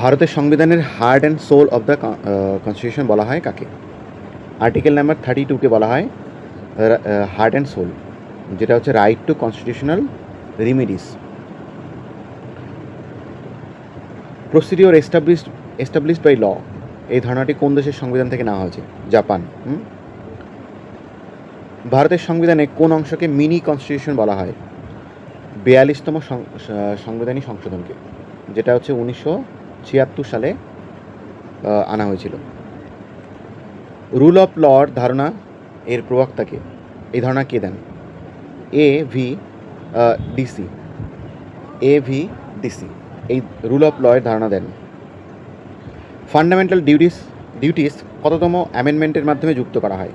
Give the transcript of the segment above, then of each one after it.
ভারতের সংবিধানের heart and soul of the constitution বলা হয় কাকে? আর্টিকেল নাম্বার 32কে বলা হয় হার্ট অ্যান্ড সোল, যেটা হচ্ছে right to constitutional remedies. Procedure established by law, এই ধারণাটি কোন দেশের সংবিধান থেকে নেওয়া হয়েছে? জাপান। ভারতের সংবিধানে কোন অংশকে মিনি কনস্টিটিউশন বলা হয়? 42তম সংবিধানিক সংশোধনকে, যেটা হচ্ছে 1976 সালে আনা হয়েছিল। রুল অফ লর ধারণা এর প্রবক্তাকে, এই ধারণা কে দেন? ডিসি এই রুল অফ ল এর ধারণা দেন। ফান্ডামেন্টাল ডিউটিস কততম অ্যামেন্ডমেন্টের মাধ্যমে যুক্ত করা হয়?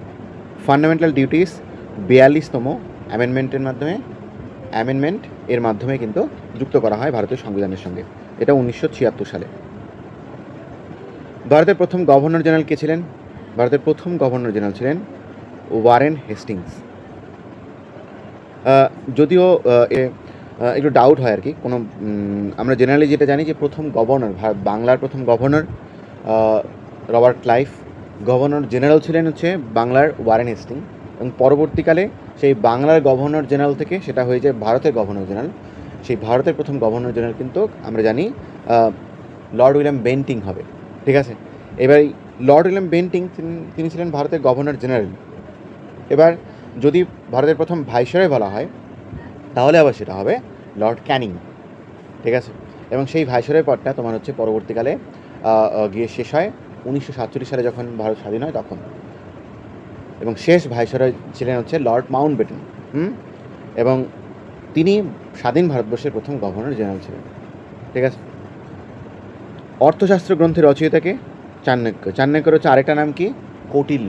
ফান্ডামেন্টাল ডিউটিস 42তম অ্যামেন্ডমেন্ট এর মাধ্যমে কিন্তু যুক্ত করা হয় ভারতীয় সংবিধানের সঙ্গে। এটা 1976 সালে। ভারতের প্রথম গভর্নর জেনারেল কে ছিলেন? ভারতের প্রথম গভর্নর জেনারেল ছিলেন ওয়ারেন হেস্টিংস। যদিও একটু ডাউট হয় আর কি, কোনো আমরা জেনারেলি যেটা জানি যে প্রথম গভর্নর, বাংলার প্রথম governor Robert Clive, governor general ছিলেন হচ্ছে বাংলার ওয়ারেন হেস্টিং, এবং পরবর্তীকালে সেই বাংলার গভর্নর জেনারেল থেকে সেটা হয়ে যায় ভারতের গভর্নর জেনারেল। সেই ভারতের প্রথম গভর্নর জেনারেল কিন্তু আমরা জানি লর্ড উইলিয়াম বেন্টিং হবে, ঠিক আছে। এবার লর্ড উইলিয়াম বেন্টিং তিনি ছিলেন ভারতের গভর্নর জেনারেল। এবার যদি ভারতের প্রথম ভাইসরয় বলা হয় তাহলে আবার সেটা হবে লর্ড ক্যানিং, ঠিক আছে। এবং সেই ভাইসরয় পদটা তোমার হচ্ছে পরবর্তীকালে গিয়ে শেষ হয় 1947 সালে যখন ভারত স্বাধীন হয় তখন। এবং শেষ ভাইসরয় ছিলেন হচ্ছে লর্ড মাউন্টব্যাটেন। এবং তিনি স্বাধীন ভারতবর্ষের প্রথম গভর্নর জেনারেল ছিলেন, ঠিক আছে। অর্থশাস্ত্র গ্রন্থের রচয়িতাকে? চাণক্য। চাণক্যের হচ্ছে আরেকটা নাম কি? কৌটিল্য।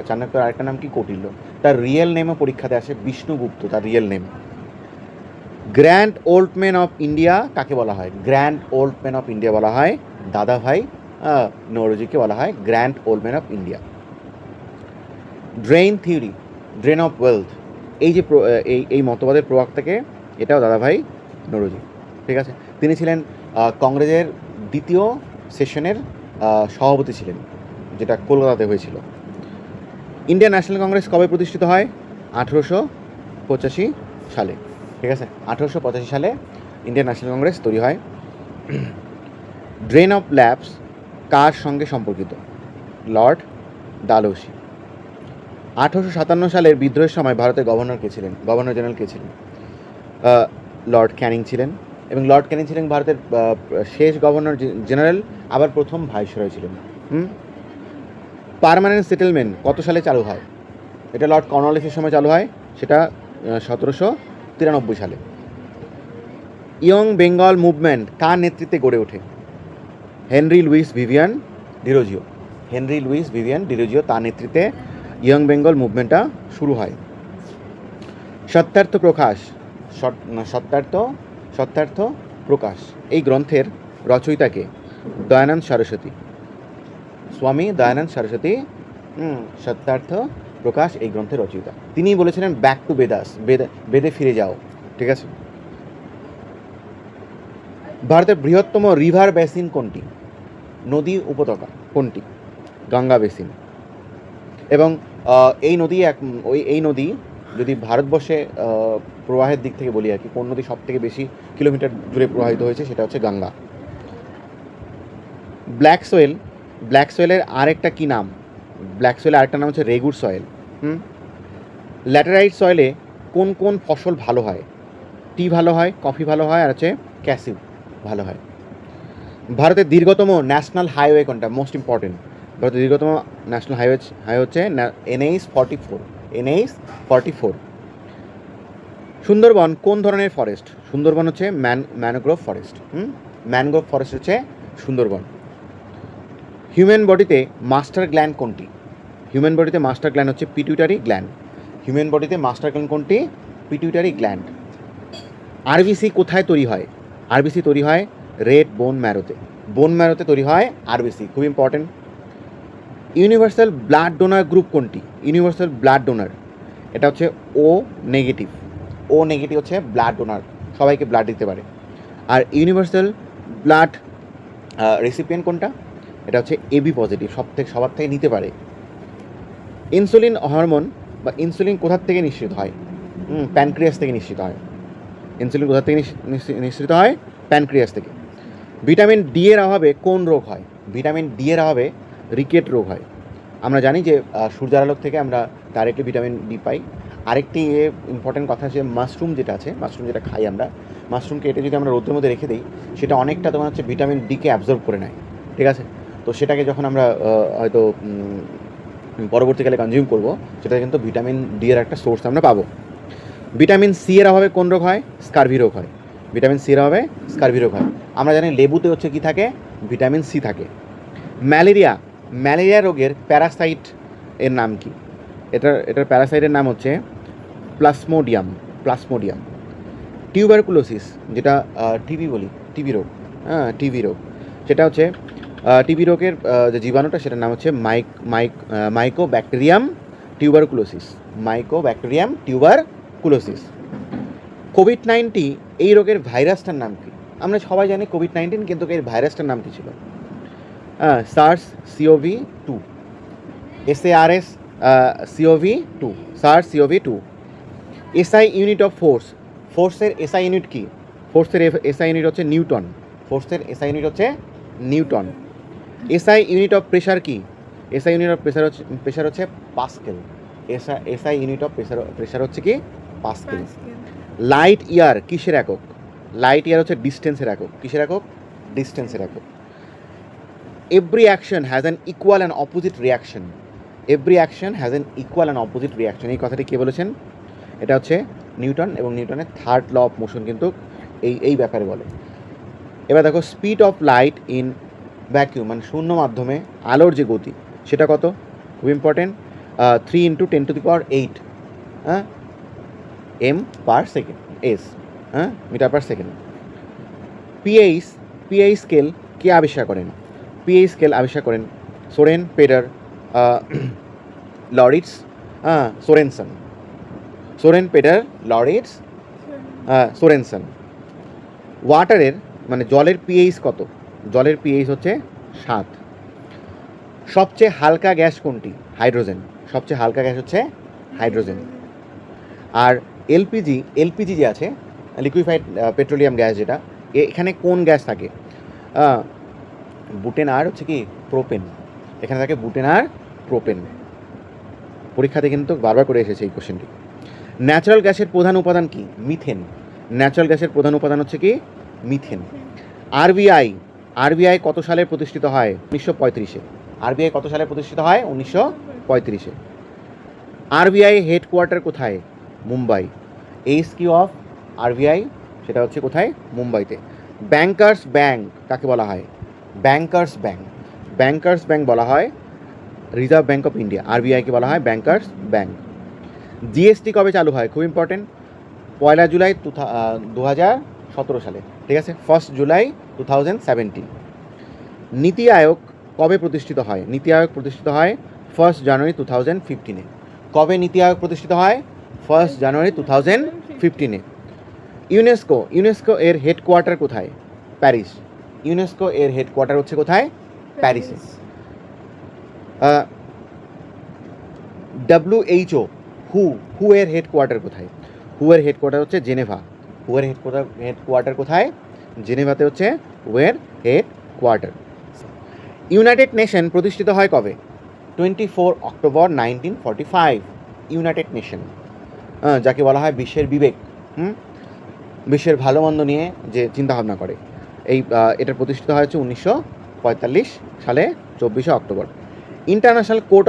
চাণক্যের আরেকটা নাম কি? কৌটিল্য। তার রিয়েল নেমও পরীক্ষাতে আসে, বিষ্ণুগুপ্ত তার real name. Grand old man of India কাকে বলা হয়? Grand old man of India বলা হয় দাদাভাই নওরোজিকে বলা হয় grand old man of India. Drain theory, drain of wealth, এই যে এই মতবাদের প্রবক্তাকে, এটাও দাদাভাই নওরোজি, ঠিক আছে। তিনি ছিলেন কংগ্রেসের দ্বিতীয় সেশনের সভাপতি ছিলেন, যেটা কলকাতাতে হয়েছিল। ইন্ডিয়ান ন্যাশনাল কংগ্রেস কবে প্রতিষ্ঠিত হয়? 1885 সালে, ঠিক আছে। 1885 সালে ইন্ডিয়ান ন্যাশনাল কংগ্রেস তৈরি হয়। ড্রেন অফ ল্যাপস কার সঙ্গে সম্পর্কিত? লর্ড ডালহৌসি। 1857 সালের বিদ্রোহের সময় ভারতের গভর্নর জেনারেল কে ছিলেন? লর্ড ক্যানিং ছিলেন। এবং লর্ড ক্যানিং ছিলেন ভারতের শেষ গভর্নর জেনারেল, আবার প্রথম ভাইসরয় ছিলেন। পার্মানেন্ট সেটেলমেন্ট কত সালে চালু হয়? এটা লর্ড কর্নওয়ালিসের সময় চালু হয়, সেটা 1793 সালে। ইয়ং বেঙ্গল মুভমেন্ট কার নেতৃত্বে গড়ে ওঠে? হেনরি লুইস ভিভিয়ান ডিরোজিও তার নেতৃত্বে ইয়ং বেঙ্গল মুভমেন্টটা শুরু হয়। সত্যার্থ প্রকাশ এই গ্রন্থের রচয়িতাকে? দয়ানন্দ সরস্বতী, স্বামী দয়ানন্দ সরস্বতী সত্যার্থ প্রকাশ এই গ্রন্থের রচয়িতা। তিনি বলেছিলেন ব্যাক টু বেদাস, বেদে ফিরে যাও, ঠিক আছে। ভারতের বৃহত্তম রিভার বেসিন কোনটি? নদী উপত্যকা কোনটি? গঙ্গা বেসিন। এবং এই নদী যদি ভারতবর্ষে প্রবাহের দিক থেকে বলি আর কি, কোন নদী সব থেকে বেশি কিলোমিটার জুড়ে প্রবাহিত হয়েছে, সেটা হচ্ছে গঙ্গা। ব্ল্যাক সোয়েলের আরেকটা কি নাম? ব্ল্যাক সোয়েলের আরেকটা নাম হচ্ছে রেগুর সয়েল। ল্যাটেরাইট সয়েলে কোন কোন ফসল ভালো হয়? টি ভালো হয়, কফি ভালো হয়, আর হচ্ছে ক্যাসিউ ভালো হয়। ভারতের দীর্ঘতম ন্যাশনাল হাইওয়ে কোনটা? মোস্ট ইম্পর্টেন্ট, ভারতের দীর্ঘতম ন্যাশনাল হাইওয়ে হচ্ছে NH 44। সুন্দরবন কোন ধরনের ফরেস্ট? সুন্দরবন হচ্ছে ম্যানগ্রোভ ফরেস্ট। ম্যানগ্রোভ ফরেস্ট হচ্ছে সুন্দরবন। হিউম্যান বডিতে মাস্টার গ্ল্যান্ড কোনটি? হিউম্যান বডিতে মাস্টার গ্ল্যান্ড হচ্ছে পিটুইটারি গ্ল্যান্ড। হিউম্যান বডিতে মাস্টার গ্ল্যান্ড কোনটি? Pituitary gland. আরবিসি কোথায় তৈরি হয়? আরবিসি তৈরি হয় রেড বোন ম্যারোতে তৈরি হয় আরবিসি, খুব important. Universal blood donor group কোনটি? ইউনিভার্সাল ব্লাড ডোনার এটা হচ্ছে ও নেগেটিভ হচ্ছে ব্লাড ডোনার, সবাইকে ব্লাড দিতে পারে। আর ইউনিভার্সাল ব্লাড রেসিপিয়েন্ট কোনটা? এটা হচ্ছে এবি পজিটিভ, সবার থেকে নিতে পারে। ইনসুলিন হরমোন বা ইনসুলিন কোথার থেকে নিঃসৃত হয়? প্যানক্রিয়াস থেকে নিঃসৃত হয়। ইনসুলিন কোথা থেকে নিঃসৃত হয়? প্যানক্রিয়াস থেকে। ভিটামিন ডি এর অভাবে কোন রোগ হয়? ভিটামিন ডি এর অভাবে রিকেট রোগ হয়। আমরা জানি যে সূর্যার আলোক থেকে আমরা ডাইরেক্টলি ভিটামিন ডি পাই। আরেকটি ইম্পর্টেন্ট কথা যে মাশরুম যেটা খাই আমরা, মাশরুমকে এটা যদি আমরা রোদের মধ্যে রেখে দিই, সেটা অনেকটা তোমার হচ্ছে ভিটামিন ডিকে অ্যাবজর্ব করে নেয়, ঠিক আছে? তো সেটাকে যখন আমরা হয়তো পরবর্তীকালে কনজিউম করবো, সেটা কিন্তু ভিটামিন ডি এর একটা সোর্স আমরা পাবো। ভিটামিন সি এর অভাবে কোন রোগ হয়? স্কারভি রোগ হয়। ভিটামিন সি এর অভাবে স্কারভি রোগ হয়। আমরা জানি লেবুতে হচ্ছে কি থাকে? ভিটামিন সি থাকে। ম্যালেরিয়া রোগের প্যারাসাইট এর নাম কি? এটার প্যারাসাইটের নাম হচ্ছে প্লাজমোডিয়াম। টিউবারকুলোসিস, যেটা টিবি রোগ, টিবি রোগ, সেটা হচ্ছে টিবি রোগের যে জীবাণুটা, সেটার নাম হচ্ছে মাইকোব্যাকটেরিয়াম টিউবারকুলোসিস। কোভিড-19 এই রোগের ভাইরাসটার নাম কি? আমরা সবাই জানি কোভিড-19, কিন্তু এর ভাইরাসটার নাম কি ছিল? SARS-CoV-2, SARS-CoV-2, SARS-CoV-2। SI unit of ফোর্সের এসআই ইউনিট কি? ফোর্সের এসআই ইউনিট হচ্ছে Newton. SI unit of pressure কি? এসআই ইউনিট অফ প্রেশার হচ্ছে pascal. SI unit of pressure হচ্ছে কি? পাস্কেল। লাইট ইয়ার কিসের একক? লাইট ইয়ার হচ্ছে ডিস্টেন্সের একক। কিসের একক? ডিস্টেন্সের একক। Every action has an equal and opposite reaction. এই কথাটি কে বলেছেন? এটা হচ্ছে নিউটন, এবং নিউটনের থার্ড ল অফ মোশন কিন্তু এই ব্যাপারে বলে। এবার দেখো, speed of light in vacuum, মানে শূন্য মাধ্যমে আলোর যে গতি, সেটা কত? খুব important, 3 × 10⁸ m per second, metre per second. PH scale কে আবিষ্কার করেন? পিএইচ স্কেল আবিষ্কার করেন সোরেন পেডার লরিটস সোরেনসন। ওয়াটারের মানে জলের পিএইচ কত? জলের পিএইচ হচ্ছে 7। সবচেয়ে হালকা গ্যাস কোনটি? হাইড্রোজেন। সবচেয়ে হালকা গ্যাস হচ্ছে হাইড্রোজেন। আর এলপিজি যে আছে, লিকুইফাইড পেট্রোলিয়াম গ্যাস, যেটা এখানে কোন গ্যাস থাকে? বুটেন আর হচ্ছে কি প্রোপেন। এখানে থাকে বুটেন আর প্রোপেন। পরীক্ষাতে কিন্তু বারবার করে এসেছে এই কোশ্চেনটি। ন্যাচারাল গ্যাসের প্রধান উপাদান কি? মিথেন। ন্যাচারাল গ্যাসের প্রধান উপাদান হচ্ছে কি? মিথেন। আরবিআই কত সালে প্রতিষ্ঠিত হয়? 1935-এ। আরবিআই কত সালে প্রতিষ্ঠিত হয়? 1935-এ। আরবিআই হেডকোয়ার্টার কোথায়? মুম্বাই। এইচকিউ অফ আরবিআই সেটা হচ্ছে কোথায়? মুম্বাইতে। ব্যাংকার্স ব্যাংক কাকে বলা হয়? ব্যাংকার্স ব্যাংক বলা হয় রিজার্ভ ব্যাংক অফ ইন্ডিয়া। আরবিআইকে বলা হয় ব্যাংকার্স ব্যাংক। জিএসটি কবে চালু হয়? খুব ইম্পর্টেন্ট, 1 জুলাই 2017 সালে, ঠিক আছে? 1 জুলাই 2017। নীতি আয়োগ কবে প্রতিষ্ঠিত হয়? নীতি আয়োগ প্রতিষ্ঠিত হয় 1 জানুয়ারি 2015-এ। কবে নীতি আয়োগ প্রতিষ্ঠিত হয়? 1 জানুয়ারি 2015-এ। ইউনেস্কো এর হেডকোয়ার্টার কোথায়? প্যারিস। ইউনেস্কো এর হেডকোয়ার্টার হচ্ছে কোথায়? প্যারিসে। WHO হু এর হেডকোয়ার্টার কোথায়? হু এর হেডকোয়ার্টার হচ্ছে জেনেভা। হু এর হেডকোয়ার্টার কোথায়? জেনেভাতে হচ্ছে হু এর হেডকোয়ার্টার। ইউনাইটেড নেশন প্রতিষ্ঠিত হয় কবে? 24 অক্টোবর 1945। ইউনাইটেড নেশন, যাকে বলা হয় বিশ্বের বিবেক, বিশ্বের ভালো মন্দ নিয়ে যে চিন্তাভাবনা করে, এটা প্রতিষ্ঠিত হয়েছে 1945 সালে 24 October. International court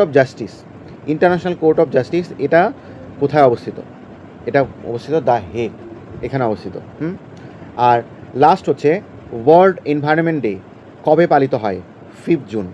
of justice এটা কোথায় অবস্থিত? এটা অবস্থিত দ্য হেগ, এখানে অবস্থিত। আর লাস্ট হচ্ছে ওয়ার্ল্ড এনভায়রনমেন্ট ডে কবে পালিত হয়? 5 জুন।